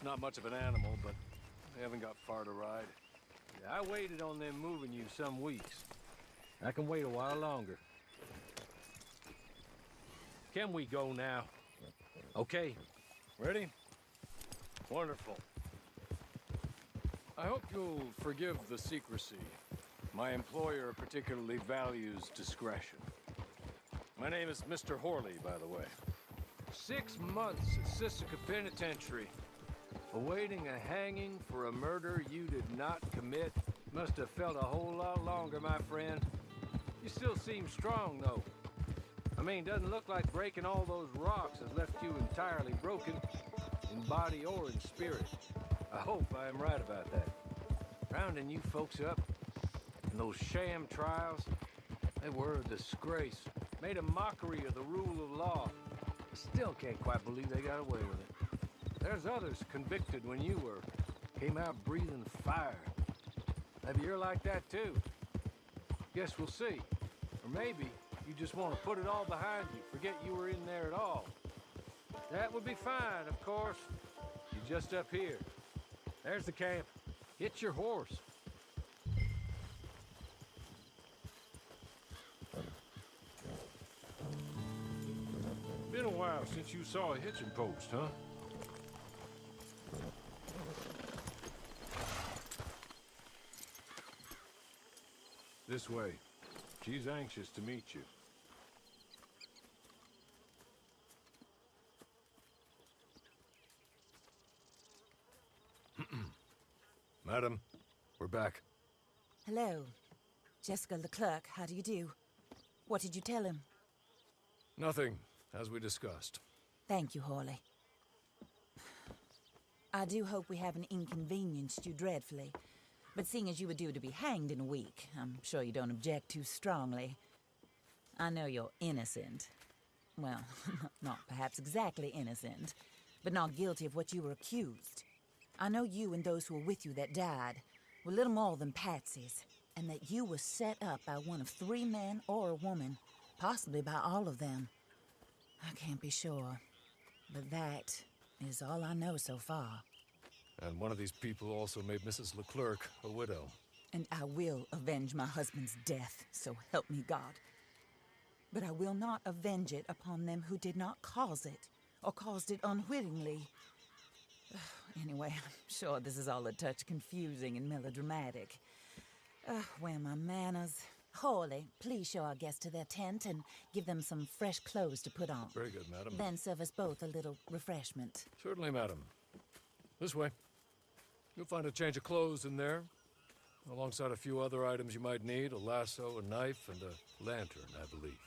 It's not much of an animal, but they haven't got far to ride. Yeah, I waited on them moving you some weeks. I can wait a while longer. Can we go now? Okay. Ready? Wonderful. I hope you'll forgive the secrecy. My employer particularly values discretion. My name is Mr. Horley, by the way. 6 months at Sisika Penitentiary, awaiting a hanging for a murder you did not commit. Must have felt a whole lot longer, my friend. You still seem strong, though. I mean, doesn't look like breaking all those rocks has left you entirely broken, in body or in spirit. I hope I am right about that. Rounding you folks up, and those sham trials, they were a disgrace. Made a mockery of the rule of law. I still can't quite believe they got away with it. There's others convicted when you were. Came out breathing fire. Maybe you're like that too. Guess we'll see. Or maybe you just want to put it all behind you, forget you were in there at all. That would be fine, of course. You're just up here. There's the camp. Hit your horse. Been a while since you saw a hitching post, huh? This way. She's anxious to meet you. Madam, we're back. Hello. Jessica Leclerc, how do you do? What did you tell him? Nothing, as we discussed. Thank you, Horley. I do hope we haven't inconvenienced you dreadfully. But seeing as you were due to be hanged in a week, I'm sure you don't object too strongly. I know you're innocent. Well, not perhaps exactly innocent, but not guilty of what you were accused. I know you and those who were with you that died were little more than patsies, and that you were set up by one of 3 men or a woman, possibly by all of them. I can't be sure, but that is all I know so far. And one of these people also made Mrs. Leclerc a widow. And I will avenge my husband's death, so help me God. But I will not avenge it upon them who did not cause it, or caused it unwittingly. Anyway, I'm sure this is all a touch confusing and melodramatic. Where are my manners? Horley, please show our guests to their tent and give them some fresh clothes to put on. Very good, madam. Then serve us both a little refreshment. Certainly, madam. This way. You'll find a change of clothes in there, alongside a few other items you might need, a lasso, a knife, and a lantern, I believe.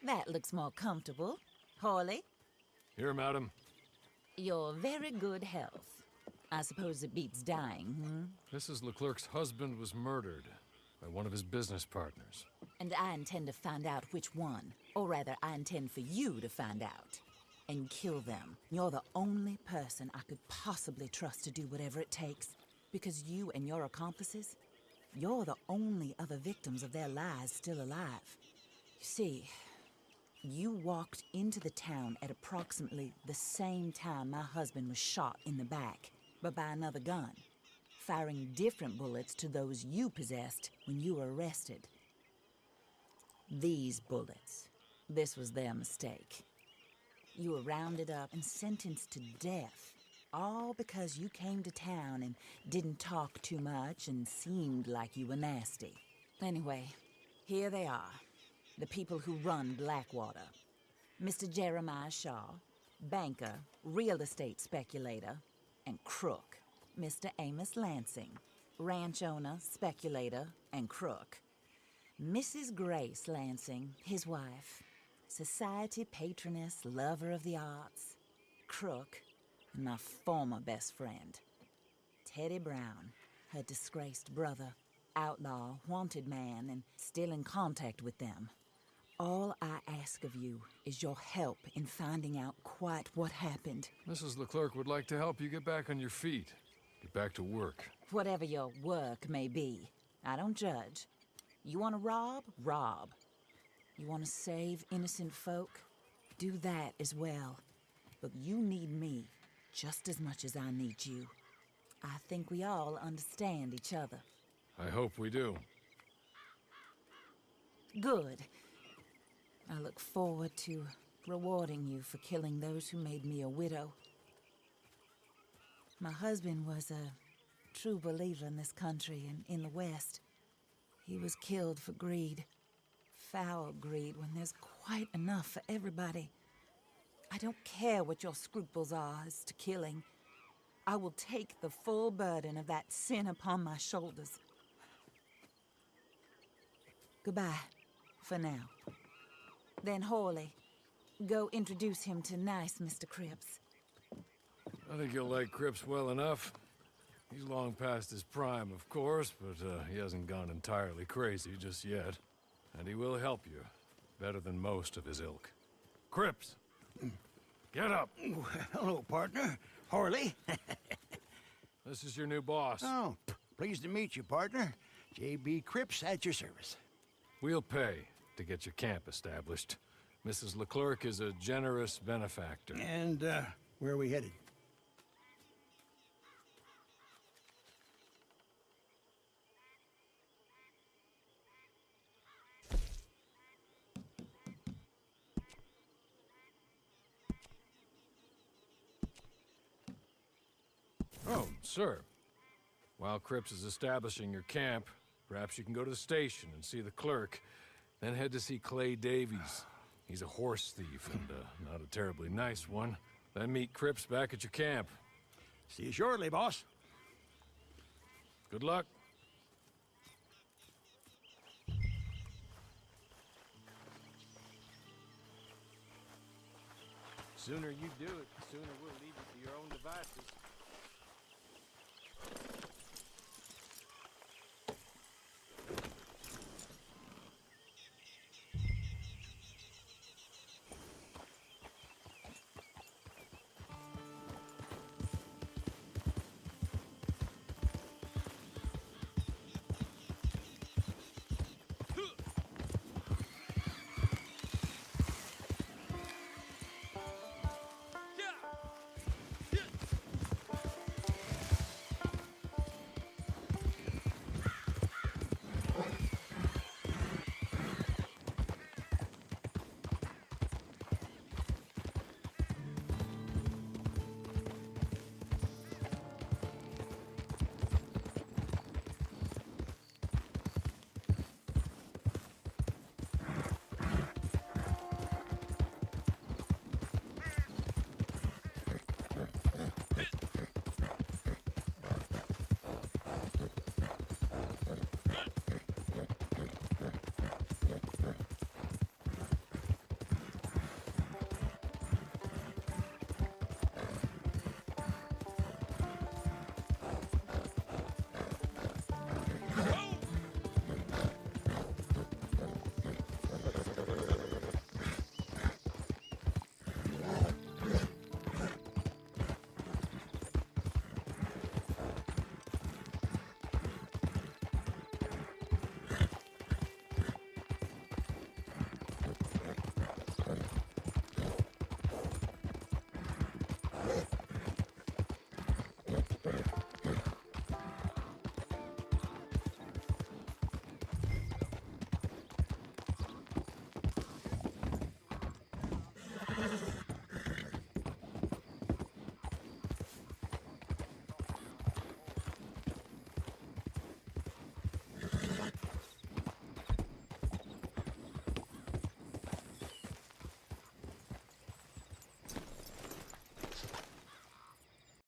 That looks more comfortable. Horley? Here, madam. Your very good health. I suppose it beats dying, hmm? Mrs. Leclerc's husband was murdered by one of his business partners. And I intend to find out which one. Or rather, I intend for you to find out. And kill them. You're the only person I could possibly trust to do whatever it takes. Because you and your accomplices, you're the only other victims of their lies still alive. You see, you walked into the town at approximately the same time my husband was shot in the back, but by another gun, firing different bullets to those you possessed when you were arrested. These bullets, this was their mistake. You were rounded up and sentenced to death, all because you came to town and didn't talk too much and seemed like you were nasty. Anyway, here they are, the people who run Blackwater. Mr. Jeremiah Shaw, banker, real estate speculator, and crook. Mr. Amos Lansing, ranch owner, speculator, and crook. Mrs. Grace Lansing, his wife, society patroness, lover of the arts, crook, and my former best friend. Teddy Brown, her disgraced brother, outlaw, wanted man, and still in contact with them. All I ask of you is your help in finding out quite what happened. Mrs. Leclerc would like to help you get back on your feet. Get back to work. Whatever your work may be, I don't judge. You want to rob? Rob. You want to save innocent folk? Do that as well. But you need me just as much as I need you. I think we all understand each other. I hope we do. Good. I look forward to rewarding you for killing those who made me a widow. My husband was a true believer in this country and in the West. He was killed for greed. Foul greed when there's quite enough for everybody. I don't care what your scruples are as to killing. I will take the full burden of that sin upon my shoulders. Goodbye, for now. Then Horley, go introduce him to nice Mr. Cripps. I think you'll like Cripps well enough. He's long past his prime, of course, but he hasn't gone entirely crazy just yet. And he will help you, better than most of his ilk. Cripps! Get up! Hello, partner. Horley. This is your new boss. Oh, pleased to meet you, partner. J.B. Cripps at your service. We'll pay to get your camp established. Mrs. Leclerc is a generous benefactor. And, where are we headed? Oh, sir. While Cripps is establishing your camp, perhaps you can go to the station and see the clerk, then head to see Clay Davies. He's a horse thief and not a terribly nice one. Then meet Cripps back at your camp. See you shortly, boss. Good luck. Sooner you do it, the sooner we'll leave you to your own devices.